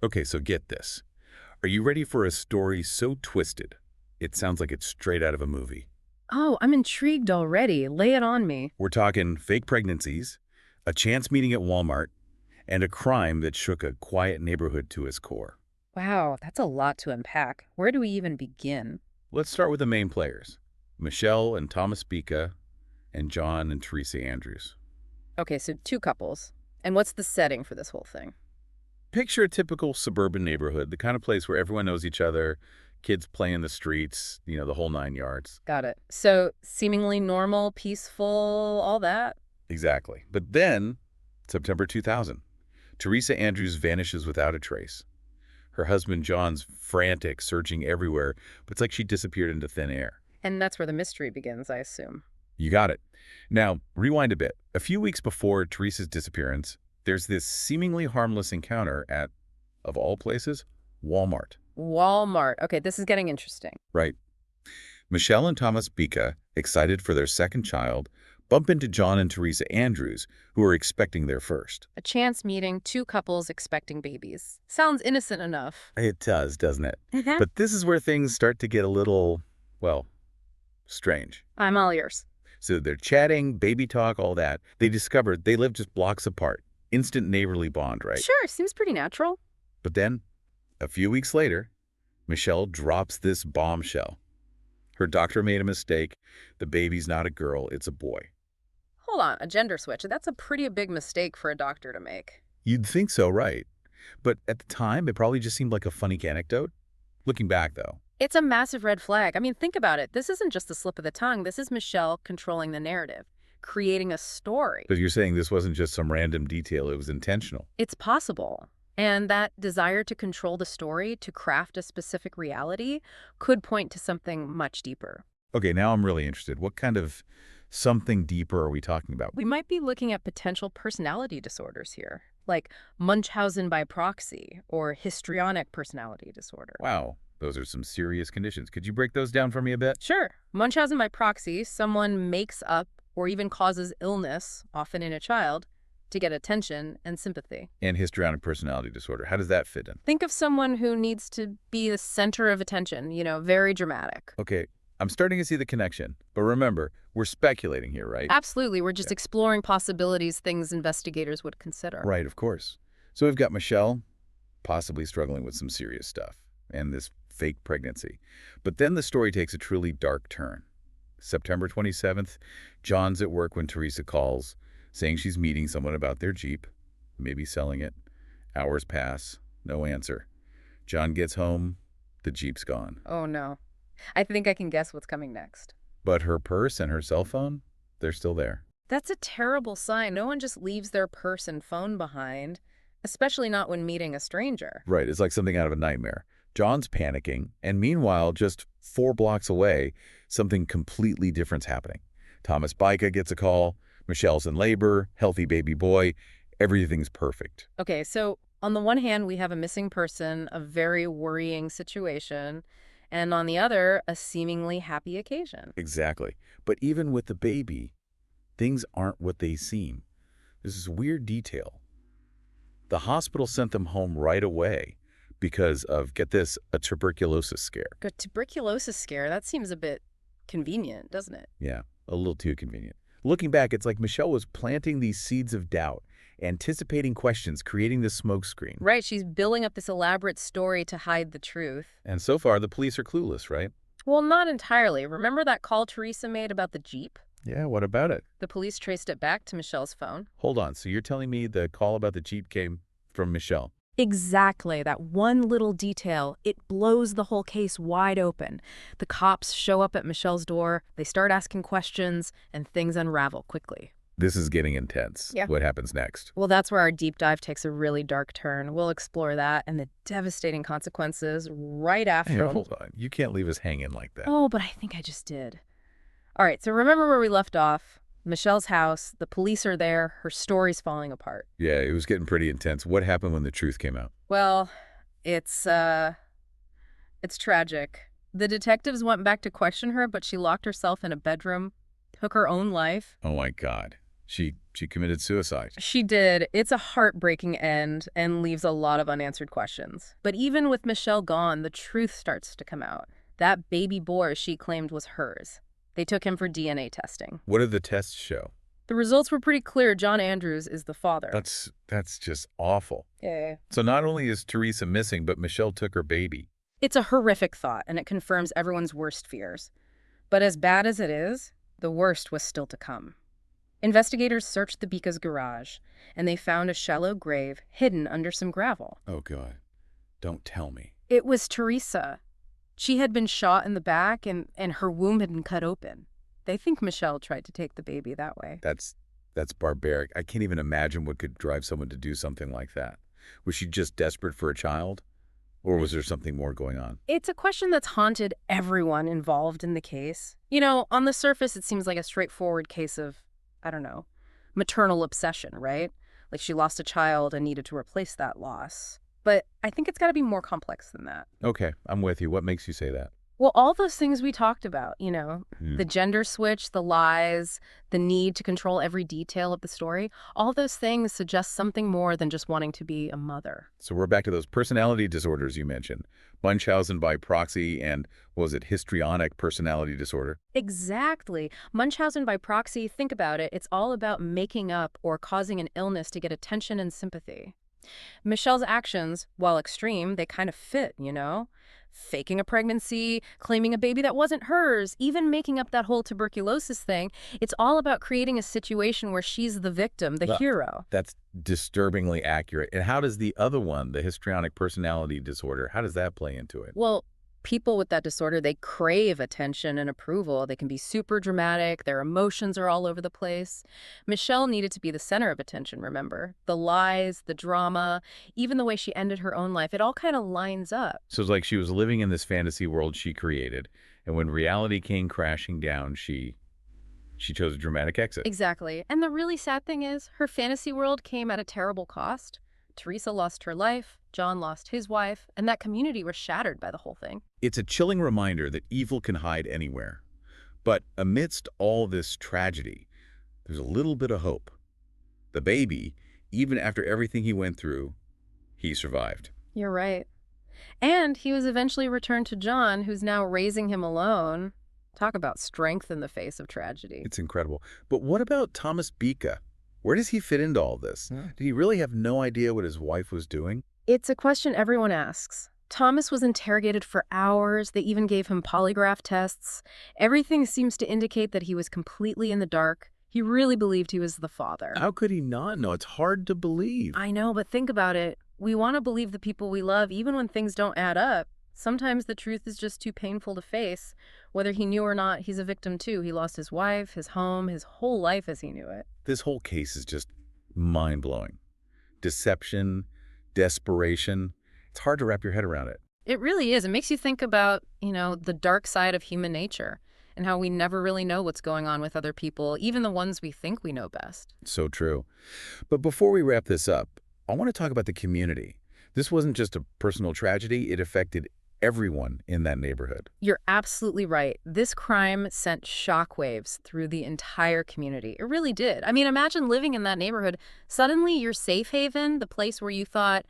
Okay, so get this. Are you ready for a story so twisted? It sounds like it's straight out of a movie. Oh, I'm intrigued already. Lay it on me. We're talking fake pregnancies, a chance meeting at Walmart, and a crime that shook a quiet neighborhood to its core. Wow, that's a lot to unpack. Where do we even begin? Let's start with the main players, Michelle and Thomas Bica, and John and Theresa Andrews. Okay, so two couples. And what's the setting for this whole thing? Picture a typical suburban neighborhood, the kind of place where everyone knows each other, kids play in the streets, the whole nine yards. Got it. So seemingly normal, peaceful, all that? Exactly. But then, September 2000, Theresa Andrews vanishes without a trace. Her husband John's frantic, searching everywhere, but it's like she disappeared into thin air. And that's where the mystery begins, I assume. You got it. Now, rewind a bit. A few weeks before Teresa's disappearance, there's this seemingly harmless encounter at, of all places, Walmart. Walmart. Okay, this is getting interesting. Right. Michelle and Thomas Bica, excited for their second child, bump into John and Theresa Andrews, who are expecting their first. A chance meeting, two couples expecting babies. Sounds innocent enough. It does, doesn't it? But this is where things start to get a little, well, strange. I'm all ears. So they're chatting, baby talk, all that. They discovered they live just blocks apart. Instant neighborly bond, right? Sure, seems pretty natural. But then, a few weeks later, Michelle drops this bombshell. Her doctor made a mistake. The baby's not a girl, it's a boy. Hold on, a gender switch. That's a pretty big mistake for a doctor to make. You'd think so, right? But at the time, it probably just seemed like a funny anecdote. Looking back, though. It's a massive red flag. I mean, think about it. This isn't just a slip of the tongue. This is Michelle controlling the narrative, creating a story. But you're saying this wasn't just some random detail, it was intentional. It's possible. And that desire to control the story, to craft a specific reality, could point to something much deeper. Okay, now I'm really interested. What kind of something deeper are we talking about? We might be looking at potential personality disorders here, like Munchausen by proxy or histrionic personality disorder. Wow, those are some serious conditions. Could you break those down for me a bit? Sure. Munchausen by proxy, someone makes up or even causes illness, often in a child, to get attention and sympathy. And histrionic personality disorder, how does that fit in? Think of someone who needs to be the center of attention, very dramatic. Okay, I'm starting to see the connection. But remember, we're speculating here, right? Absolutely. We're just exploring possibilities, things investigators would consider. Right, of course. So we've got Michelle possibly struggling with some serious stuff and this fake pregnancy. But then the story takes a truly dark turn. September 27th, John's at work when Theresa calls, saying she's meeting someone about their Jeep, maybe selling it. Hours pass, no answer. John gets home, the Jeep's gone. Oh, no. I think I can guess what's coming next. But her purse and her cell phone, they're still there. That's a terrible sign. No one just leaves their purse and phone behind, especially not when meeting a stranger. Right, it's like something out of a nightmare. John's panicking, and meanwhile, just 4 blocks away, something completely different's happening. Thomas Bica gets a call. Michelle's in labor, healthy baby boy. Everything's perfect. Okay, so on the one hand, we have a missing person, a very worrying situation, and on the other, a seemingly happy occasion. Exactly. But even with the baby, things aren't what they seem. There's this weird detail. The hospital sent them home right away because of, get this, a tuberculosis scare. A tuberculosis scare, that seems a bit convenient, doesn't it? Yeah, a little too convenient. Looking back, it's like Michelle was planting these seeds of doubt, anticipating questions, creating this smokescreen. Right, she's building up this elaborate story to hide the truth. And so far, the police are clueless, right? Well, not entirely. Remember that call Theresa made about the Jeep? Yeah, what about it? The police traced it back to Michelle's phone. Hold on, so you're telling me the call about the Jeep came from Michelle? Exactly. That one little detail, it blows the whole case wide open. The cops show up at Michelle's door, they start asking questions, and things unravel quickly. This is getting intense. Yeah. What happens next? Well, that's where our deep dive takes a really dark turn. We'll explore that and the devastating consequences right after. Hey, hold on. You can't leave us hanging like that. Oh, but I think I just did. All right, so remember where we left off? Michelle's house, the police are there, her story's falling apart. Yeah, it was getting pretty intense. What happened when the truth came out? Well, it's tragic. The detectives went back to question her, but she locked herself in a bedroom, took her own life. Oh my God. She committed suicide. She did. It's a heartbreaking end and leaves a lot of unanswered questions. But even with Michelle gone, the truth starts to come out. That baby boy she claimed was hers. They took him for DNA testing. What did the tests show? The results were pretty clear. John Andrews is the father. That's just awful. Yeah. So not only is Theresa missing, but Michelle took her baby. It's a horrific thought, and it confirms everyone's worst fears. But as bad as it is, the worst was still to come. Investigators searched the Bica's garage, and they found a shallow grave hidden under some gravel. Oh, God. Don't tell me. It was Theresa. She had been shot in the back, and her womb had been cut open. They think Michelle tried to take the baby that way. That's barbaric. I can't even imagine what could drive someone to do something like that. Was she just desperate for a child? Or was there something more going on? It's a question that's haunted everyone involved in the case. You know, on the surface, it seems like a straightforward case of, I don't know, maternal obsession, right? Like she lost a child and needed to replace that loss. But I think it's got to be more complex than that. Okay, I'm with you. What makes you say that? Well, all those things we talked about, you know, the gender switch, the lies, the need to control every detail of the story, all those things suggest something more than just wanting to be a mother. So we're back to those personality disorders you mentioned. Munchausen by proxy and, was it histrionic personality disorder? Exactly. Munchausen by proxy, think about it. It's all about making up or causing an illness to get attention and sympathy. Michelle's actions, while extreme, they kind of fit, you know? Faking a pregnancy, claiming a baby that wasn't hers, even making up that whole tuberculosis thing. It's all about creating a situation where she's the victim, the hero. That's disturbingly accurate. And how does the other one, the histrionic personality disorder, how does that play into it? Well, people with that disorder, they crave attention and approval. They can be super dramatic. Their emotions are all over the place. Michelle needed to be the center of attention, remember? The lies, the drama, even the way she ended her own life, it all kind of lines up. So it's like she was living in this fantasy world she created, and when reality came crashing down, she chose a dramatic exit. Exactly. And the really sad thing is, her fantasy world came at a terrible cost. Theresa lost her life, John lost his wife, and that community was shattered by the whole thing. It's a chilling reminder that evil can hide anywhere. But amidst all this tragedy, there's a little bit of hope. The baby, even after everything he went through, he survived. You're right. And he was eventually returned to John, who's now raising him alone. Talk about strength in the face of tragedy. It's incredible. But what about Thomas Bica? Where does he fit into all this? Did he really have no idea what his wife was doing? It's a question everyone asks. Thomas was interrogated for hours. They even gave him polygraph tests. Everything seems to indicate that he was completely in the dark. He really believed he was the father. How could he not know? It's hard to believe. I know, but think about it. We want to believe the people we love even when things don't add up. Sometimes the truth is just too painful to face. Whether he knew or not, he's a victim too. He lost his wife, his home, his whole life as he knew it. This whole case is just mind-blowing. Deception, desperation. It's hard to wrap your head around it. It really is. It makes you think about, you know, the dark side of human nature and how we never really know what's going on with other people, even the ones we think we know best. So true. But before we wrap this up, I want to talk about the community. This wasn't just a personal tragedy. It affected everyone in that neighborhood. You're absolutely right. This crime sent shockwaves through the entire community. It really did. I mean, imagine living in that neighborhood. Suddenly, your safe haven, the place where you thought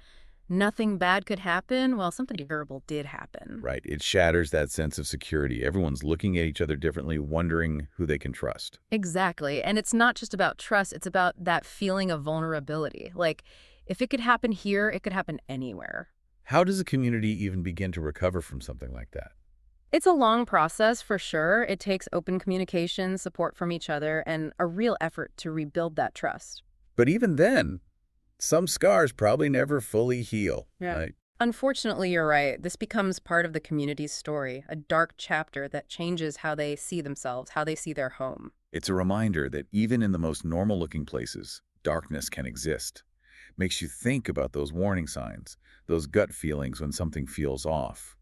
nothing bad could happen, well, something terrible did happen. Right. It shatters that sense of security. Everyone's looking at each other differently, wondering who they can trust. Exactly. And it's not just about trust. It's about that feeling of vulnerability. Like, if it could happen here, it could happen anywhere. How does a community even begin to recover from something like that? It's a long process, for sure. It takes open communication, support from each other, and a real effort to rebuild that trust. But even then, some scars probably never fully heal. Yeah. Right? Unfortunately, you're right. This becomes part of the community's story, a dark chapter that changes how they see themselves, how they see their home. It's a reminder that even in the most normal-looking places, darkness can exist. Makes you think about those warning signs, those gut feelings when something feels off.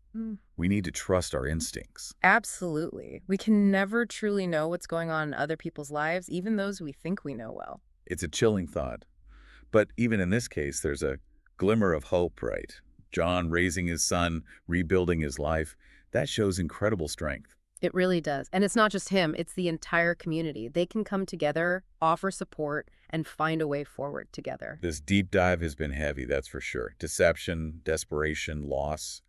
We need to trust our instincts. Absolutely. We can never truly know what's going on in other people's lives, even those we think we know well. It's a chilling thought. But even in this case, there's a glimmer of hope, right? John raising his son, rebuilding his life, that shows incredible strength. It really does. And it's not just him, it's the entire community. They can come together, offer support, and find a way forward together. This deep dive has been heavy, that's for sure. Deception, desperation, loss.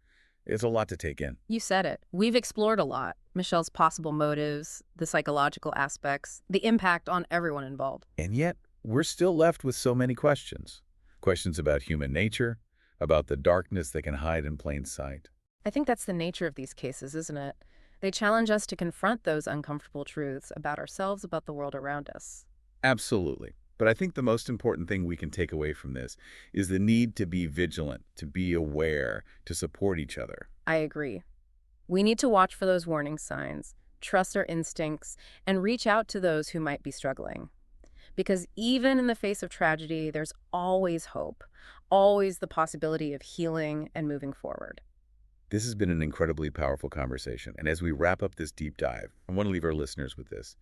It's a lot to take in. You said it. We've explored a lot. Michelle's possible motives, the psychological aspects, the impact on everyone involved. And yet, we're still left with so many questions. Questions about human nature, about the darkness that can hide in plain sight. I think that's the nature of these cases, isn't it? They challenge us to confront those uncomfortable truths about ourselves, about the world around us. Absolutely. But I think the most important thing we can take away from this is the need to be vigilant, to be aware, to support each other. I agree. We need to watch for those warning signs, trust our instincts, and reach out to those who might be struggling. Because even in the face of tragedy, there's always hope, always the possibility of healing and moving forward. This has been an incredibly powerful conversation. And as we wrap up this deep dive, I want to leave our listeners with this.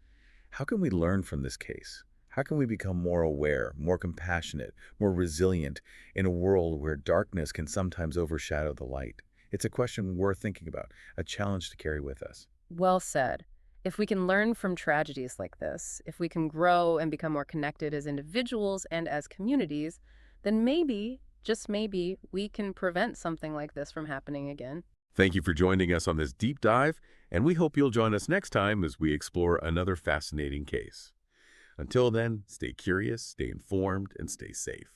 How can we learn from this case? How can we become more aware, more compassionate, more resilient in a world where darkness can sometimes overshadow the light? It's a question worth thinking about, a challenge to carry with us. Well said. If we can learn from tragedies like this, if we can grow and become more connected as individuals and as communities, then maybe, just maybe, we can prevent something like this from happening again. Thank you for joining us on this deep dive, and we hope you'll join us next time as we explore another fascinating case. Until then, stay curious, stay informed, and stay safe.